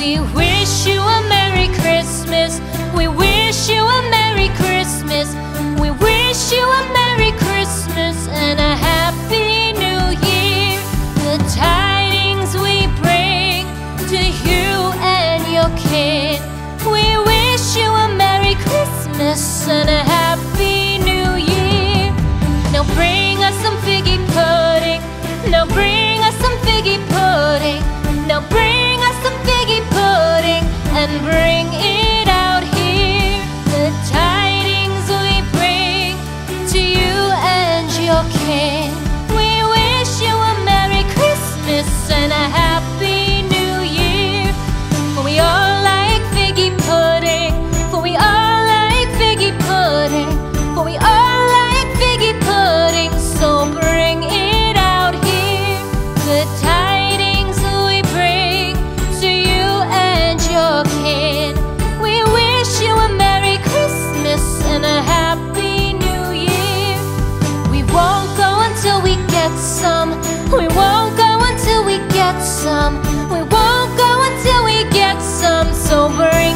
We wish you a Merry Christmas. We wish you a Merry Christmas. We wish you a Merry Christmas and a Happy New Year. The tidings we bring to you and your kin. We wish you a Merry Christmas and a Happy New Year. Now bring us some figgy pudding. Now bring us some figgy pudding. Now bring us some figgy pudding and bring it out here. The tidings we bring to you and your kin. We wish you a Merry Christmas and a Happy New Year. For we all like figgy pudding. For we all like figgy pudding. For we all like figgy pudding. So bring it out here. The tidings we bring to you and your kin. We wish you a Merry Christmas and a Happy New Year. We won't go until we get some. We won't go until we get some. We won't go until we get some. So bring